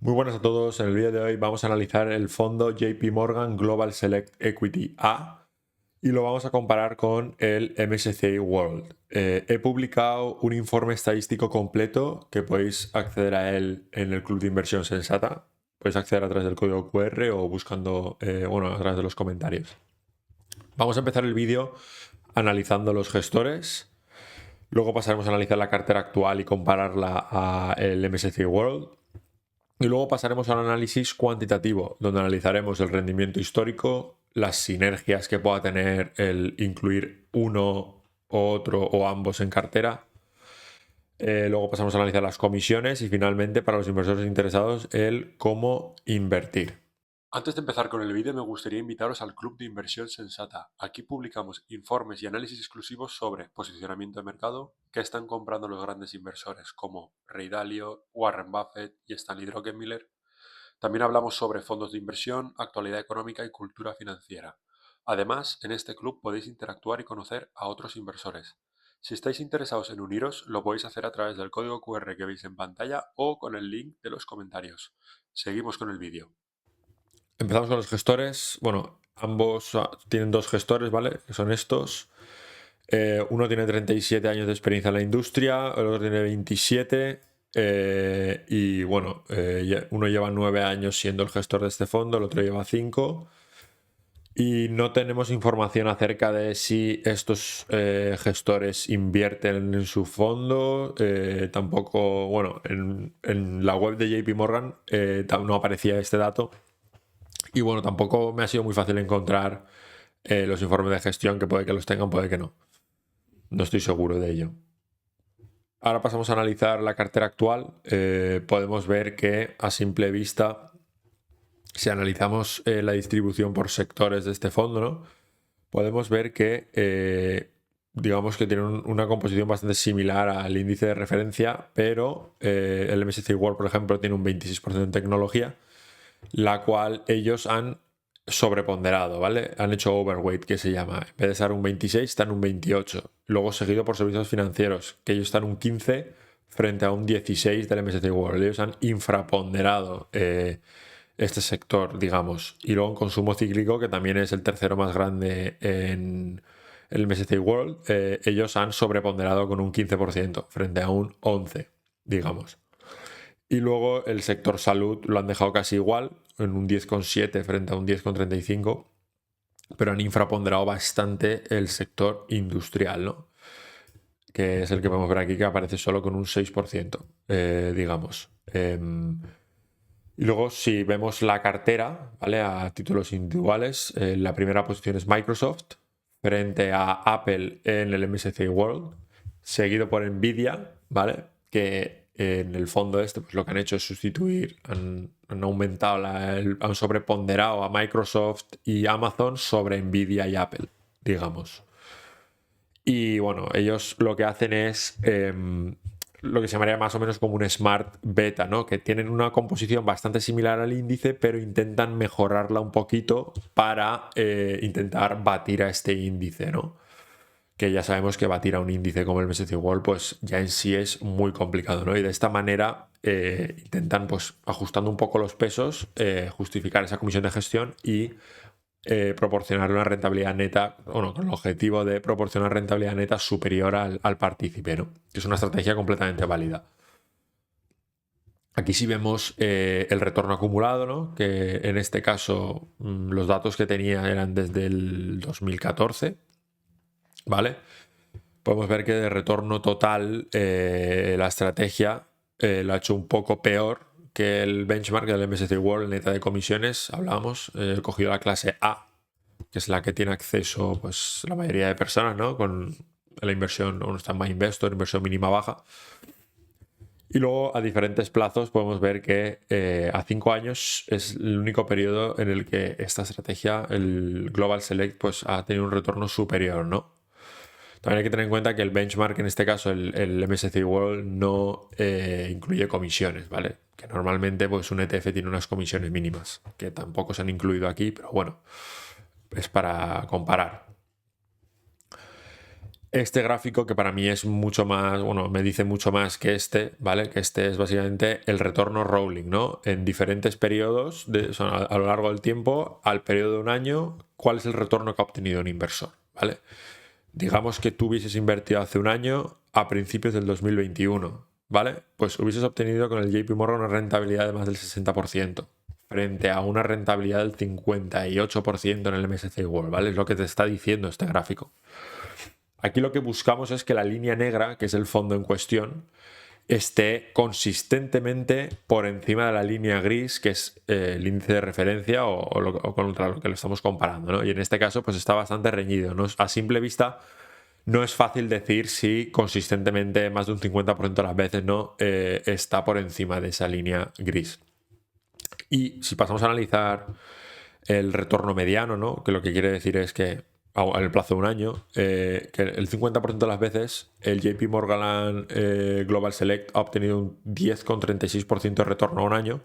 Muy buenas a todos. En el vídeo de hoy vamos a analizar el fondo JP Morgan Global Select Equity A y lo vamos a comparar con el MSCI World. He publicado un informe estadístico completo que podéis acceder a él en el Club de Inversión Sensata. Podéis acceder a través del código QR o buscando, a través de los comentarios. Vamos a empezar el vídeo analizando los gestores. Luego pasaremos a analizar la cartera actual y compararla al MSCI World. Y luego pasaremos al análisis cuantitativo, donde analizaremos el rendimiento histórico, las sinergias que pueda tener el incluir uno o otro o ambos en cartera. Luego pasamos a analizar las comisiones y finalmente, para los inversores interesados, el cómo invertir. Antes de empezar con el vídeo, me gustaría invitaros al Club de Inversión Sensata. Aquí publicamos informes y análisis exclusivos sobre posicionamiento de mercado, qué están comprando los grandes inversores como Ray Dalio, Warren Buffett y Stanley Druckenmiller. También hablamos sobre fondos de inversión, actualidad económica y cultura financiera. Además, en este club podéis interactuar y conocer a otros inversores. Si estáis interesados en uniros, lo podéis hacer a través del código QR que veis en pantalla o con el link de los comentarios. Seguimos con el vídeo. Empezamos con los gestores. Bueno, ambos tienen dos gestores, ¿vale? Que son estos. Uno tiene 37 años de experiencia en la industria, el otro tiene 27. Uno lleva 9 años siendo el gestor de este fondo, el otro lleva 5. Y no tenemos información acerca de si estos gestores invierten en su fondo. Tampoco, bueno, en la web de JP Morgan no aparecía este dato. Y bueno, tampoco me ha sido muy fácil encontrar los informes de gestión, que puede que los tengan, puede que no. No estoy seguro de ello. Ahora pasamos a analizar la cartera actual. Podemos ver que a simple vista, si analizamos la distribución por sectores de este fondo, ¿no? Podemos ver que digamos que tiene una composición bastante similar al índice de referencia, pero el MSCI World, por ejemplo, tiene un 26% en tecnología, la cual ellos han sobreponderado, ¿vale? Han hecho overweight, que se llama. En vez de estar un 26, están un 28. Luego seguido por servicios financieros, que ellos están un 15 frente a un 16 del MSCI World. Ellos han infraponderado este sector, digamos. Y luego en consumo cíclico, que también es el tercero más grande en el MSCI World, ellos han sobreponderado con un 15% frente a un 11%, digamos. Y luego el sector salud lo han dejado casi igual, en un 10,7 frente a un 10,35, pero han infraponderado bastante el sector industrial, ¿no? Que es el que podemos ver aquí, que aparece solo con un 6%, digamos. Y luego, si vemos la cartera, ¿vale? A títulos individuales, la primera posición es Microsoft, frente a Apple en el MSCI World, seguido por Nvidia, ¿vale? Que en el fondo pues lo que han hecho es sustituir, han aumentado, han sobreponderado a Microsoft y Amazon sobre Nvidia y Apple, digamos. Y bueno, ellos lo que hacen es lo que se llamaría más o menos como un smart beta, ¿no? Que tienen una composición bastante similar al índice, pero intentan mejorarla un poquito para intentar batir a este índice, ¿no? Que ya sabemos que batir a un índice como el MSCI World, pues ya en sí es muy complicado, ¿no? Y de esta manera intentan, pues ajustando un poco los pesos, justificar esa comisión de gestión y proporcionar una rentabilidad neta, bueno, con el objetivo de proporcionar rentabilidad neta superior al partícipe, ¿no? Que es una estrategia completamente válida. Aquí sí vemos el retorno acumulado, ¿no? Que en este caso los datos que tenía eran desde el 2014, ¿vale? Podemos ver que de retorno total la estrategia lo ha hecho un poco peor que el benchmark del MSCI World en neta de comisiones. Hablábamos, cogido la clase A, que es la que tiene acceso pues la mayoría de personas, ¿no? Con la inversión, un stand-by investor, inversión mínima baja. Y luego a diferentes plazos podemos ver que a 5 años es el único periodo en el que esta estrategia, el Global Select, pues ha tenido un retorno superior, ¿no? También hay que tener en cuenta que el benchmark, en este caso el MSCI World, no incluye comisiones, ¿vale? Que normalmente pues un ETF tiene unas comisiones mínimas, que tampoco se han incluido aquí, pero bueno, es para comparar. este gráfico, que para mí es mucho más, bueno, me dice mucho más que este, ¿vale? Que este es básicamente el retorno rolling, ¿no? En diferentes periodos, o sea, a lo largo del tiempo, al periodo de un año, ¿cuál es el retorno que ha obtenido un inversor? ¿Vale? Digamos que tú hubieses invertido hace un año a principios del 2021, ¿vale? Pues hubieses obtenido con el JP Morgan una rentabilidad de más del 60%, frente a una rentabilidad del 58% en el MSCI World, ¿vale? Es lo que te está diciendo este gráfico. Aquí lo que buscamos es que la línea negra, que es el fondo en cuestión, esté consistentemente por encima de la línea gris, que es el índice de referencia o contra lo que lo estamos comparando, ¿no? Y en este caso, pues está bastante reñido, ¿no? A simple vista, no es fácil decir si consistentemente más de un 50% de las veces no está por encima de esa línea gris. Y si pasamos a analizar el retorno mediano, ¿no? Que lo que quiere decir es que en el plazo de un año, que el 50% de las veces el JP Morgan Global Select ha obtenido un 10,36% de retorno a un año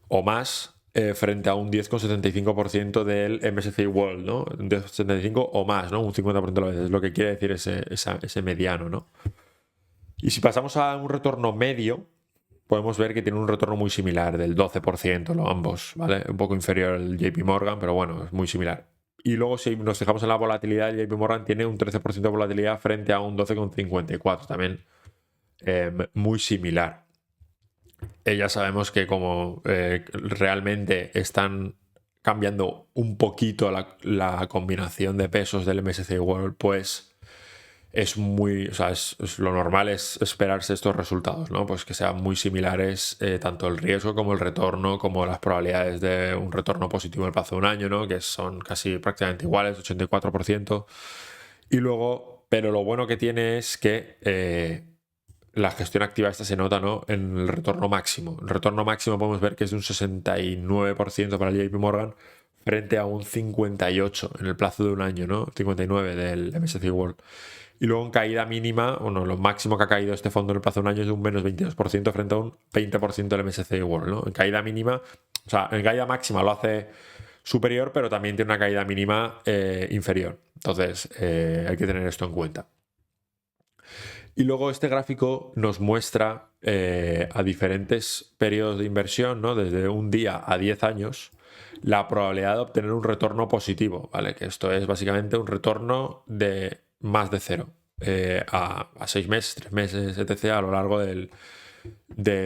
o más, frente a un 10,75% del MSCI World, ¿no? Un 10,75 o más, ¿no? Un 50% de las veces, lo que quiere decir ese mediano, ¿no? Y si pasamos a un retorno medio, podemos ver que tiene un retorno muy similar, del 12%, ambos, ¿vale? Un poco inferior al JP Morgan, pero bueno, es muy similar. Y luego si nos fijamos en la volatilidad, el JP Morgan tiene un 13% de volatilidad frente a un 12,54, también muy similar. Ya sabemos que como realmente están cambiando un poquito la combinación de pesos del MSCI World, pues es muy, o sea, lo normal es esperarse estos resultados, ¿no? Pues que sean muy similares, tanto el riesgo como el retorno, como las probabilidades de un retorno positivo en el plazo de un año, ¿no? Que son casi prácticamente iguales, 84%. Y luego, pero lo bueno que tiene es que la gestión activa esta se nota, ¿no? En el retorno máximo. El retorno máximo podemos ver que es de un 69% para el JP Morgan frente a un 58% en el plazo de un año, ¿no? 59% del MSCI World. Y luego en caída mínima, bueno, lo máximo que ha caído este fondo en el plazo de un año es de un menos 22% frente a un 20% del MSCI World, ¿no? En caída mínima, o sea, en caída máxima lo hace superior, pero también tiene una caída mínima inferior. Entonces, hay que tener esto en cuenta. Y luego este gráfico nos muestra a diferentes periodos de inversión, ¿no? Desde un día a 10 años, la probabilidad de obtener un retorno positivo, ¿vale? Que esto es básicamente un retorno de más de cero a 6 meses, 3 meses, etc. a lo largo de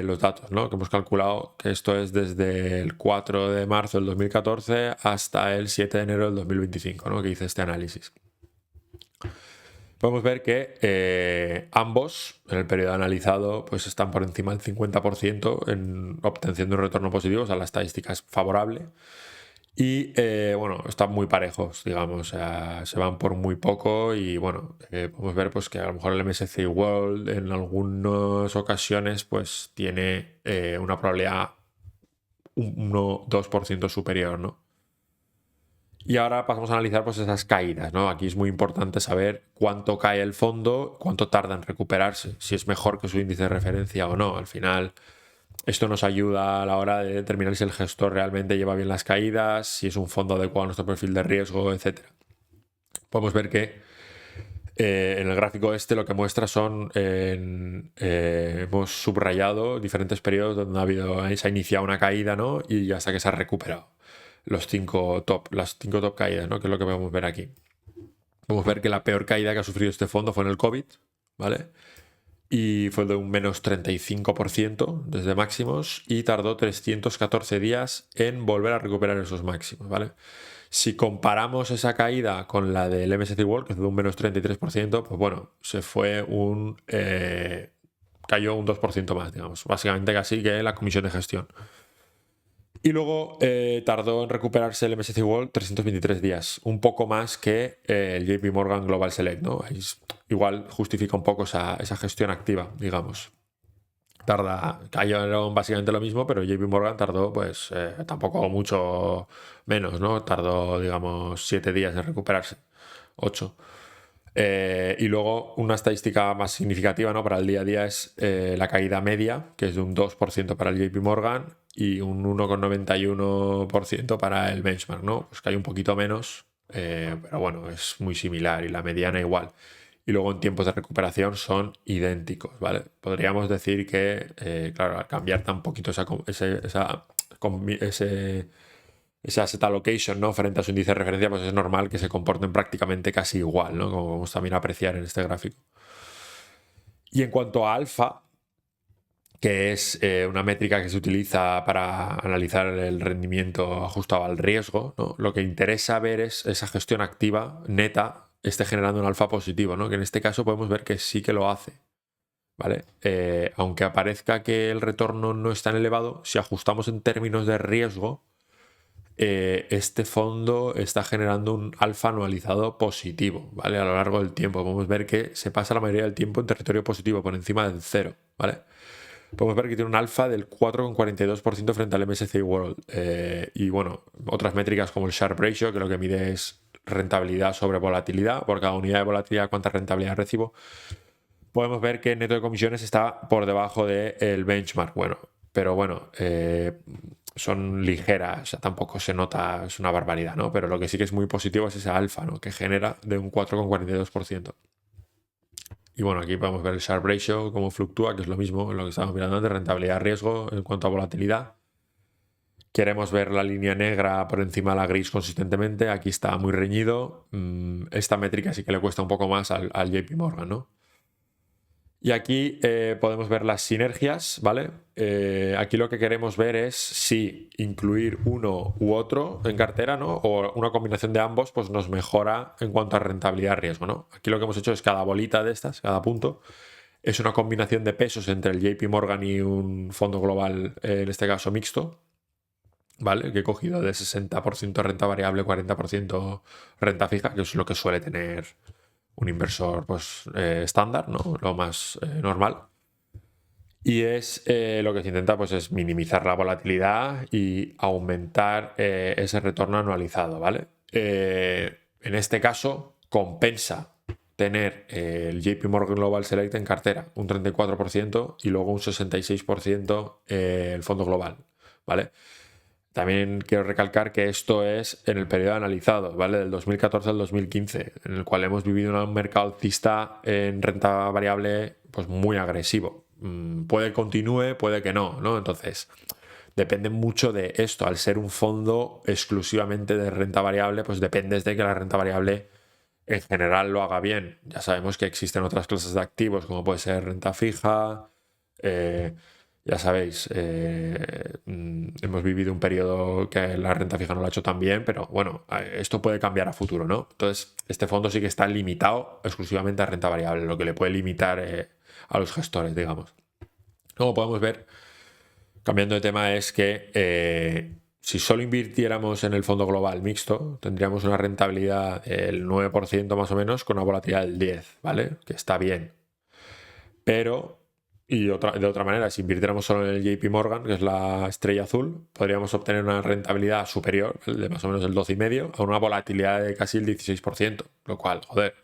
los datos, ¿no? Que hemos calculado que esto es desde el 4 de marzo del 2014 hasta el 7 de enero del 2025, ¿no? Que hice este análisis. Podemos ver que ambos, en el periodo analizado, pues están por encima del 50% en obtención de un retorno positivo, o sea, la estadística es favorable. Y bueno, están muy parejos, digamos, se van por muy poco y bueno, podemos ver pues que a lo mejor el MSCI World en algunas ocasiones pues tiene una probabilidad 1-2% superior, ¿no? Y ahora pasamos a analizar pues esas caídas, ¿no? Aquí es muy importante saber cuánto cae el fondo, cuánto tarda en recuperarse, si es mejor que su índice de referencia o no. Al final, esto nos ayuda a la hora de determinar si el gestor realmente lleva bien las caídas, si es un fondo adecuado a nuestro perfil de riesgo, etc. Podemos ver que en el gráfico este lo que muestra son, hemos subrayado diferentes periodos donde se ha iniciado una caída, ¿no? Y hasta que se ha recuperado las 5 top caídas, ¿no? Que es lo que podemos ver aquí. Podemos ver que la peor caída que ha sufrido este fondo fue en el COVID, ¿vale? Y fue de un menos 35% desde máximos y tardó 314 días en volver a recuperar esos máximos, ¿vale? Si comparamos esa caída con la del MSCI World, que es de un menos 33%, pues bueno, cayó un 2% más, digamos. Básicamente casi que la comisión de gestión. Y luego tardó en recuperarse el MSCI World 323 días, un poco más que el JP Morgan Global Select, ¿no? Igual justifica un poco esa gestión activa, digamos. Cayeron básicamente lo mismo, pero JP Morgan tardó, pues, tampoco mucho menos, ¿no? Tardó, digamos, 7 días en recuperarse, 8. Y luego una estadística más significativa, ¿no? Para el día a día es la caída media, que es de un 2% para el JP Morgan y un 1,91% para el benchmark, ¿no? Pues cae un poquito menos, pero bueno, es muy similar y la mediana igual. y luego en tiempos de recuperación son idénticos, ¿vale? Podríamos decir que, claro, al cambiar tan poquito ese asset allocation, ¿no? Frente a su índice de referencia, pues es normal que se comporten prácticamente casi igual, ¿no? Como vamos también a apreciar en este gráfico. Y en cuanto a alfa, que es una métrica que se utiliza para analizar el rendimiento ajustado al riesgo, ¿no? Lo que interesa ver es esa gestión activa neta esté generando un alfa positivo, ¿no? Que en este caso podemos ver que sí que lo hace, ¿vale? Aunque aparezca que el retorno no es tan elevado, si ajustamos en términos de riesgo, este fondo está generando un alfa anualizado positivo, ¿vale? A lo largo del tiempo podemos ver que se pasa la mayoría del tiempo en territorio positivo, por encima del 0, ¿vale? Podemos ver que tiene un alfa del 4,42% frente al MSCI World. Y bueno, otras métricas como el Sharpe Ratio, que lo que mide es rentabilidad sobre volatilidad. Por cada unidad de volatilidad, cuánta rentabilidad recibo. Podemos ver que el neto de comisiones está por debajo del benchmark. Bueno, pero bueno, son ligeras, o sea, tampoco se nota, es una barbaridad, ¿no? Pero lo que sí que es muy positivo es ese alfa, ¿no? Que genera de un 4,42%. Y bueno, aquí podemos ver el Sharpe Ratio, cómo fluctúa, que es lo mismo en lo que estábamos mirando antes, rentabilidad-riesgo en cuanto a volatilidad. Queremos ver la línea negra por encima de la gris consistentemente. Aquí está muy reñido. Esta métrica sí que le cuesta un poco más al JP Morgan, ¿no? Y aquí podemos ver las sinergias, ¿vale? Aquí lo que queremos ver es si incluir uno u otro en cartera, ¿no? O una combinación de ambos, pues nos mejora en cuanto a rentabilidad-riesgo, ¿no? Aquí lo que hemos hecho es cada bolita de estas, cada punto, es una combinación de pesos entre el JP Morgan y un fondo global, en este caso mixto, ¿vale? Que he cogido de 60% renta variable, 40% renta fija, que es lo que suele tener un inversor pues estándar, ¿no? Lo más normal. Y es lo que se intenta pues es minimizar la volatilidad y aumentar ese retorno anualizado, ¿vale? En este caso compensa tener el JP Morgan Global Select en cartera, un 34% y luego un 66% el fondo global, ¿vale? También quiero recalcar que esto es en el periodo analizado, ¿vale? Del 2014 al 2015, en el cual hemos vivido un mercado alcista en renta variable pues muy agresivo. Puede que continúe, puede que no, ¿no? Entonces, depende mucho de esto. Al ser un fondo exclusivamente de renta variable, pues dependes de que la renta variable en general lo haga bien. Ya sabemos que existen otras clases de activos, como puede ser renta fija, ya sabéis, hemos vivido un periodo que la renta fija no lo ha hecho tan bien, pero bueno, esto puede cambiar a futuro, ¿no? Entonces, este fondo sí que está limitado exclusivamente a renta variable, lo que le puede limitar a los gestores, digamos. Como podemos ver, cambiando de tema, es que si solo invirtiéramos en el fondo global mixto, tendríamos una rentabilidad del 9% más o menos, con una volatilidad del 10%, ¿vale? Que está bien. Pero, y de otra manera, si invirtiéramos solo en el JP Morgan, que es la estrella azul, podríamos obtener una rentabilidad superior, de más o menos el 12,5%, a una volatilidad de casi el 16%. Lo cual, joder,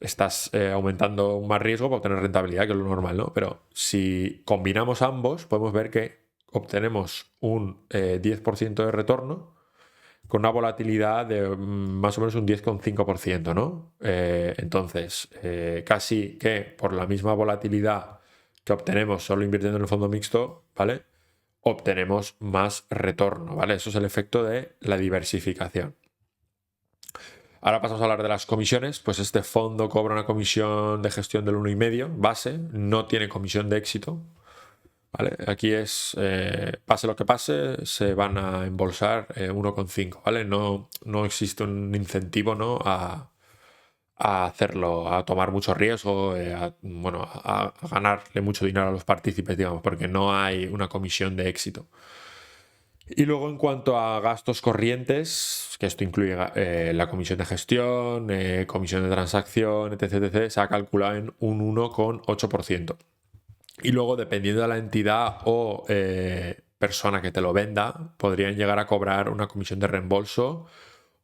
estás aumentando más riesgo para obtener rentabilidad, que es lo normal, ¿no? Pero si combinamos ambos, podemos ver que obtenemos un 10% de retorno con una volatilidad de más o menos un 10,5%, ¿no? Entonces, casi que por la misma volatilidad que obtenemos solo invirtiendo en el fondo mixto, ¿vale? Obtenemos más retorno, ¿vale? Eso es el efecto de la diversificación. Ahora pasamos a hablar de las comisiones. Pues este fondo cobra una comisión de gestión del 1,5 base, no tiene comisión de éxito, ¿vale? Aquí es, pase lo que pase, se van a embolsar 1,5, ¿vale? No existe un incentivo, ¿no? a hacerlo, a tomar mucho riesgo, a ganarle mucho dinero a los partícipes, digamos, porque no hay una comisión de éxito. Y luego, en cuanto a gastos corrientes, que esto incluye la comisión de gestión, comisión de transacción, etc., se ha calculado en un 1,8%. Y luego, dependiendo de la entidad o persona que te lo venda, podrían llegar a cobrar una comisión de reembolso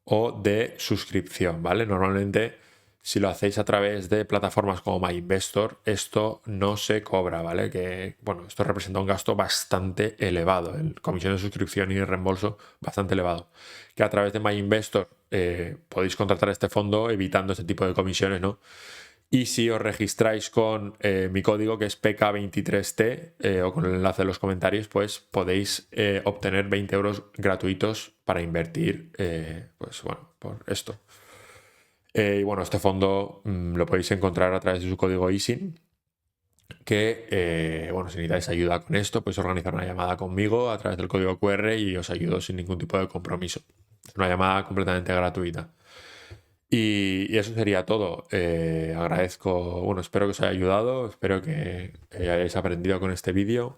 o de suscripción, ¿vale? Normalmente si lo hacéis a través de plataformas como MyInvestor, esto no se cobra, ¿vale? Que, bueno, esto representa un gasto bastante elevado, en comisión de suscripción y reembolso bastante elevado. Que a través de MyInvestor podéis contratar este fondo evitando este tipo de comisiones, ¿no? Y si os registráis con mi código, que es PK23T, o con el enlace de los comentarios, pues podéis obtener 20 euros gratuitos para invertir, pues bueno, por esto. Y bueno, este fondo lo podéis encontrar a través de su código ISIN, que, bueno, si necesitáis ayuda con esto, podéis organizar una llamada conmigo a través del código QR y os ayudo sin ningún tipo de compromiso. Es una llamada completamente gratuita. Y eso sería todo. Agradezco, bueno, espero que os haya ayudado, espero que hayáis aprendido con este vídeo.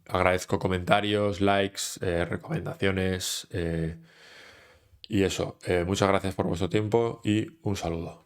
Agradezco comentarios, likes, recomendaciones y eso. Muchas gracias por vuestro tiempo y un saludo.